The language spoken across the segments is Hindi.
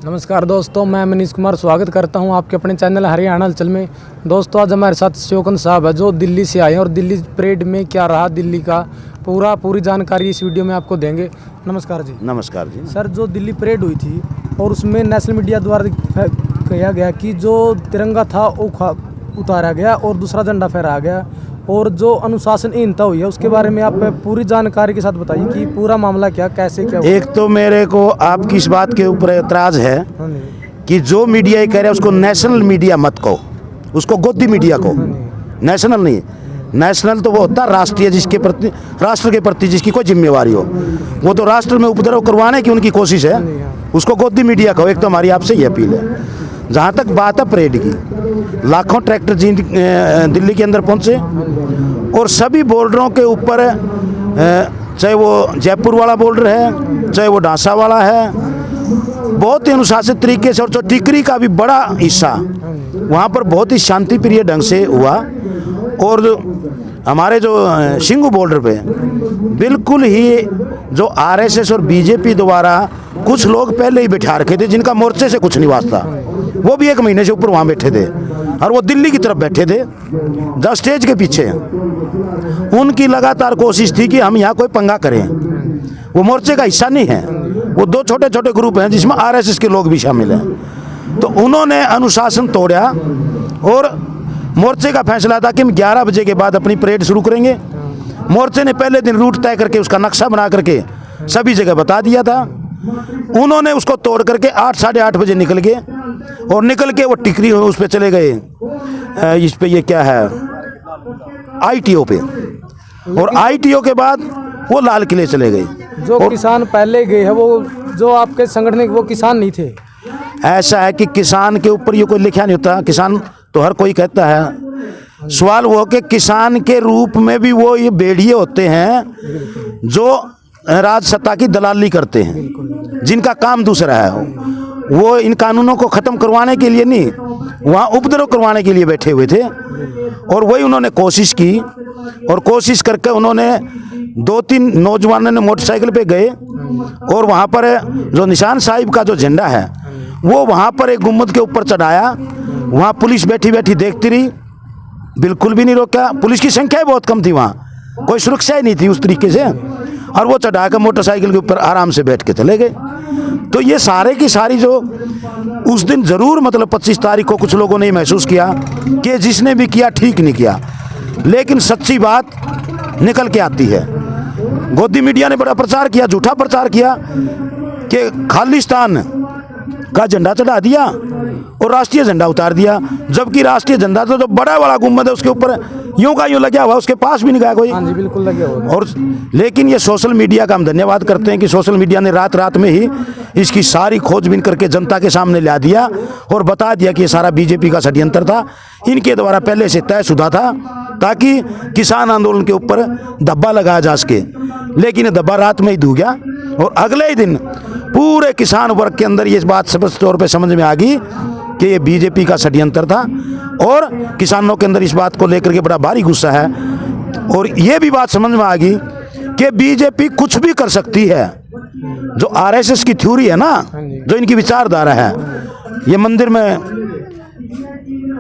नमस्कार दोस्तों, मैं मनीष कुमार स्वागत करता हूं आपके अपने चैनल हरियाणा हलचल में। दोस्तों, आज हमारे साथ शौकत साहब है जो दिल्ली से आए हैं और दिल्ली परेड में क्या रहा दिल्ली का पूरी जानकारी इस वीडियो में आपको देंगे। नमस्कार जी। नमस्कार जी। सर, जो दिल्ली परेड हुई थी और उसमें नेशनल मीडिया द्वारा कहा गया कि जो तिरंगा था वो उतारा गया और दूसरा झंडा फहराया गया और जो अनुशासनहीनता हुई है उसके बारे में आप पूरी जानकारी के साथ बताइए कि पूरा मामला कैसे हुआ। एक तो मेरे को आपकी इस बात के ऊपर एतराज़ है कि जो मीडिया ये कह रहा है उसको नेशनल मीडिया मत कहो, उसको गोदी मीडिया को। नेशनल नहीं, नेशनल तो वो होता है राष्ट्रीय, जिसके प्रति राष्ट्र के प्रति जिसकी कोई जिम्मेवारी हो। वो तो राष्ट्र में उपद्रव करवाने की उनकी कोशिश है, उसको गोदी मीडिया कहो। एक तो हमारी आपसे ये अपील है। जहाँ तक बात है परेड की, लाखों ट्रैक्टर दिल्ली के अंदर पहुँचे और सभी बॉर्डरों के ऊपर, चाहे वो जयपुर वाला बॉर्डर है, चाहे वो ढांसा वाला है, बहुत ही अनुशासित तरीके से, और जो टिकरी का भी बड़ा हिस्सा वहाँ पर बहुत ही शांति प्रिय ढंग से हुआ। और हमारे जो सिंघू बॉर्डर पे बिल्कुल ही जो आरएसएस और बीजेपी द्वारा कुछ लोग पहले ही बिठा रखे थे जिनका मोर्चे से कुछ नहीं वास्ता, वो भी 1 महीने से ऊपर वहाँ बैठे थे और वो दिल्ली की तरफ बैठे थे जहाँ स्टेज के पीछे। उनकी लगातार कोशिश थी कि हम यहाँ कोई पंगा करें। वो मोर्चे का हिस्सा नहीं है, वो 2 छोटे छोटे ग्रुप हैं जिसमें आरएसएस के लोग भी शामिल हैं। तो उन्होंने अनुशासन तोड़ा और मोर्चे का फैसला था कि हम 11 बजे के बाद अपनी परेड शुरू करेंगे। मोर्चे ने पहले दिन रूट तय करके उसका नक्शा बना करके सभी जगह बता दिया था। उन्होंने उसको तोड़ करके 8 साढ़े 8 बजे निकल गए और निकल के वो टिकरी उस पे चले गए, इस पे ये क्या है, आईटीओ पे, और आईटीओ के बाद वो लाल किले चले गए। जो किसान पहले गए हैं वो जो आपके संगठन वो किसान नहीं थे। ऐसा है कि किसान के ऊपर ये कोई लिखा नहीं होता, किसान तो हर कोई कहता है। सवाल वो कि किसान के रूप में भी वो ये भेड़िए होते हैं जो राजसत्ता की दलाली करते हैं, जिनका काम दूसरा है। वो इन कानूनों को ख़त्म करवाने के लिए नहीं, वहाँ उपद्रव करवाने के लिए बैठे हुए थे। और वही उन्होंने कोशिश की और कोशिश करके उन्होंने 2-3 नौजवानों ने मोटरसाइकिल पे गए और वहाँ पर जो निशान साहिब का जो झंडा है वो वहाँ पर एक गुम्बद के ऊपर चढ़ाया। वहाँ पुलिस बैठी बैठी देखती रही, बिल्कुल भी नहीं रोका। पुलिस की संख्या बहुत कम थी, वहाँ कोई सुरक्षा ही नहीं थी उस तरीके से, और वो चढ़ाकर मोटरसाइकिल के ऊपर आराम से बैठ के चले गए। तो ये सारे की सारी जो उस दिन ज़रूर मतलब 25 तारीख को कुछ लोगों ने महसूस किया कि जिसने भी किया ठीक नहीं किया, लेकिन सच्ची बात निकल के आती है। गोदी मीडिया ने बड़ा प्रचार किया, झूठा प्रचार किया कि खालिस्तान का झंडा चढ़ा दिया और राष्ट्रीय झंडा उतार दिया, जबकि राष्ट्रीय झंडा तो जो बड़ा वाला गुम्बद है उसके ऊपर यूं का यूं लगा हुआ, उसके पास भी नहीं गया कोई। हाँ जी, बिल्कुल लगे हुए। और लेकिन ये सोशल मीडिया का हम धन्यवाद करते हैं कि सोशल मीडिया ने रात रात में ही इसकी सारी खोजबीन करके जनता के सामने ला दिया और बता दिया कि ये सारा बीजेपी का षड्यंत्र था, इनके द्वारा पहले से तयशुदा था, ताकि किसान आंदोलन के ऊपर धब्बा लगाया जा सके। लेकिन ये धब्बा रात में ही धो गया और अगले ही दिन पूरे किसान वर्ग के अंदर ये बात स्पष्ट तौर पे समझ में आ गई कि ये बीजेपी का षड्यंत्र था। और किसानों के अंदर इस बात को लेकर के बड़ा भारी गुस्सा है और ये भी बात समझ में आ गई कि बीजेपी कुछ भी कर सकती है। जो आरएसएस की थ्योरी है ना, जो इनकी विचारधारा है, ये मंदिर में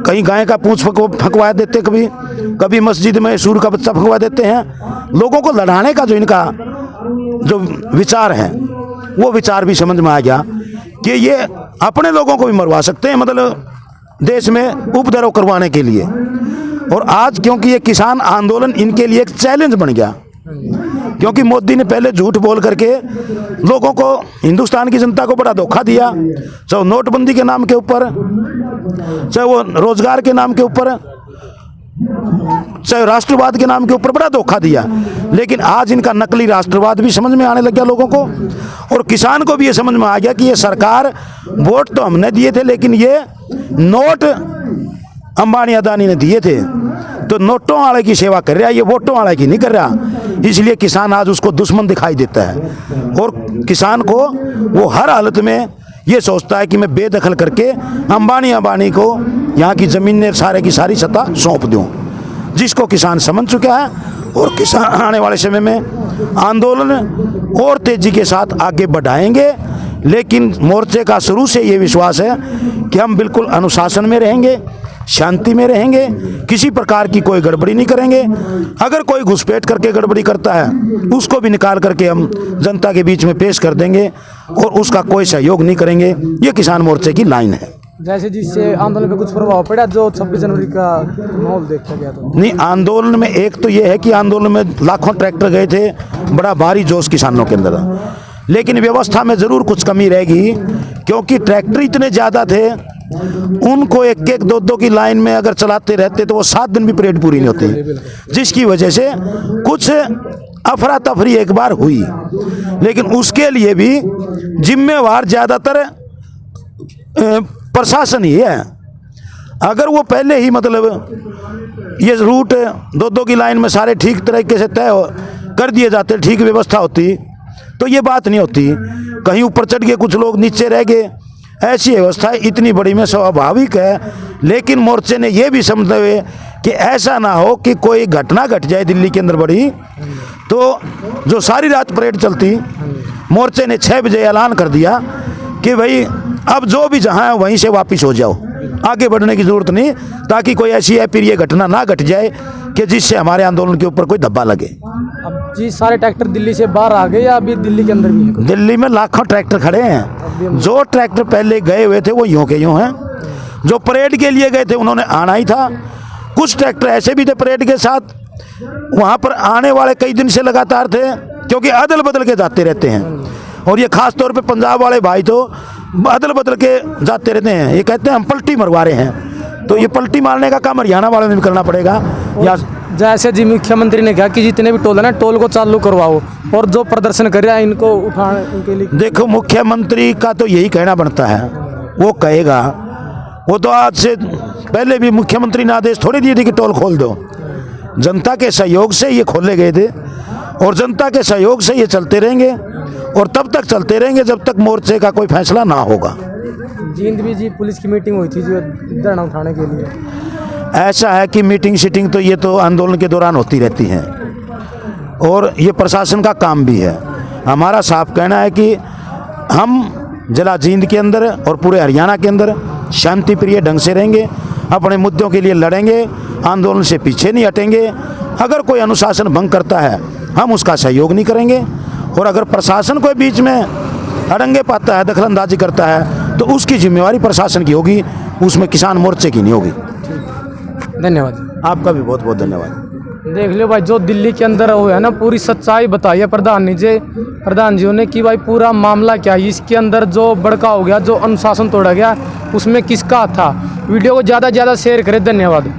कहीं गाय का पूंछ फंकवा देते, कभी मस्जिद में सूर का बच्चा फंकवा देते हैं। लोगों को लड़ाने का जो इनका जो विचार है वो विचार भी समझ में आ गया कि ये अपने लोगों को भी मरवा सकते हैं, मतलब देश में उपद्रव करवाने के लिए। और आज क्योंकि ये किसान आंदोलन इनके लिए एक चैलेंज बन गया, क्योंकि मोदी ने पहले झूठ बोल करके लोगों को, हिंदुस्तान की जनता को बड़ा धोखा दिया, चाहे नोटबंदी के नाम के ऊपर, चाहे वो रोजगार के नाम के ऊपर, चाहे राष्ट्रवाद के नाम के ऊपर बड़ा धोखा दिया। लेकिन आज इनका नकली राष्ट्रवाद भी समझ में आने लग गया लोगों को, और किसान को भी ये समझ में आ गया कि ये सरकार, वोट तो हमने दिए थे लेकिन ये नोट अंबानी अदानी ने दिए थे, तो नोटों वाले की सेवा कर रहा है, ये वोटों वाले की नहीं कर रहा। इसलिए किसान आज उसको दुश्मन दिखाई देता है और किसान को वो हर हालत में ये सोचता है कि मैं बेदखल करके अंबानी को यहाँ की ज़मीन सारे की सारी सत्ता सौंप दूँ, जिसको किसान समझ चुका है। और किसान आने वाले समय में आंदोलन और तेज़ी के साथ आगे बढ़ाएंगे, लेकिन मोर्चे का शुरू से ये विश्वास है कि हम बिल्कुल अनुशासन में रहेंगे, शांति में रहेंगे, किसी प्रकार की कोई गड़बड़ी नहीं करेंगे। अगर कोई घुसपैठ करके गड़बड़ी करता है उसको भी निकाल करके हम जनता के बीच में पेश कर देंगे और उसका कोई सहयोग नहीं करेंगे। ये किसान मोर्चे की लाइन है। जैसे जिससे आंदोलन पे कुछ प्रभाव पड़ा जो 26 जनवरी का माहौल देखा गया तो नहीं, आंदोलन में एक तो ये है कि आंदोलन में लाखों ट्रैक्टर गए थे, बड़ा भारी जोश किसानों के अंदर, लेकिन व्यवस्था में ज़रूर कुछ कमी रहेगी क्योंकि ट्रैक्टर इतने ज़्यादा थे, उनको एक एक दो दो की लाइन में अगर चलाते रहते तो वो 7 दिन भी परेड पूरी नहीं होती, जिसकी वजह से कुछ अफरा तफरी एक बार हुई। लेकिन उसके लिए भी जिम्मेवार ज़्यादातर प्रशासन ही है। अगर वो पहले ही मतलब ये रूट 2-2 की लाइन में सारे ठीक तरीके से तय कर दिए जाते, ठीक व्यवस्था होती तो ये बात नहीं होती। कहीं ऊपर चढ़ गए कुछ लोग, नीचे रह गए, ऐसी व्यवस्था इतनी बड़ी में स्वाभाविक है। लेकिन मोर्चे ने ये भी समझते हुए कि ऐसा ना हो कि कोई घटना घट जाए दिल्ली के अंदर बड़ी, तो जो सारी रात परेड चलती, मोर्चे ने 6 बजे ऐलान कर दिया कि भाई अब जो भी जहाँ है वहीं से वापस हो जाओ, आगे बढ़ने की ज़रूरत नहीं, ताकि कोई ऐसी है फिर ये घटना ना घट जाए कि जिससे हमारे आंदोलन के ऊपर कोई धब्बा लगे। अब जी सारे ट्रैक्टर दिल्ली से बाहर आ गए या अभी दिल्ली के अंदर भी हैं? दिल्ली में लाखों ट्रैक्टर खड़े हैं। जो ट्रैक्टर पहले गए हुए थे वो यूँ के यूँ हैं, जो परेड के लिए गए थे उन्होंने आना ही था। कुछ ट्रैक्टर ऐसे भी थे परेड के साथ, वहाँ पर आने वाले कई दिन से लगातार थे क्योंकि अदल बदल के जाते रहते हैं। और ये खास तौर पे पंजाब वाले भाई तो अदल बदल के जाते रहते हैं, ये कहते हैं हम पलटी मरवा रहे हैं, तो ये पलटी मारने का काम हरियाणा वालों ने भी करना पड़ेगा। या जैसे जी मुख्यमंत्री ने कहा कि जितने भी टोल है ना, टोल को चालू करवाओ और जो प्रदर्शन कर रहा है इनको उठाने, इनके लिए देखो मुख्यमंत्री का तो यही कहना बनता है, वो कहेगा। वो तो आज से पहले भी मुख्यमंत्री ने आदेश थोड़ी दिए थे कि टोल खोल दो। जनता के सहयोग से ये खोले गए थे और जनता के सहयोग से ये चलते रहेंगे और तब तक चलते रहेंगे जब तक मोर्चे का कोई फैसला ना होगा। जींद भी जी पुलिस की मीटिंग हुई थी जो धरना उठाने के लिए। ऐसा है कि मीटिंग शीटिंग तो ये तो आंदोलन के दौरान होती रहती हैं और ये प्रशासन का काम भी है। हमारा साफ कहना है कि हम जिला जींद के अंदर और पूरे हरियाणा के अंदर शांति प्रिय ढंग से रहेंगे, अपने मुद्दों के लिए लड़ेंगे, आंदोलन से पीछे नहीं हटेंगे। अगर कोई अनुशासन भंग करता है हम उसका सहयोग नहीं करेंगे और अगर प्रशासन कोई बीच में अड़ंगे पाता है, दखलंदाजी करता है तो उसकी जिम्मेवारी प्रशासन की होगी, उसमें किसान मोर्चे की नहीं होगी। धन्यवाद। आपका भी बहुत बहुत धन्यवाद। देख लो भाई, जो दिल्ली के अंदर हुआ है ना, पूरी सच्चाई बताई है प्रधान जी ने कि भाई पूरा मामला क्या है, इसके अंदर जो भड़का हो गया, जो अनुशासन तोड़ा गया, उसमें किसका हाथ था। वीडियो को ज़्यादा से ज़्यादा शेयर करें। धन्यवाद।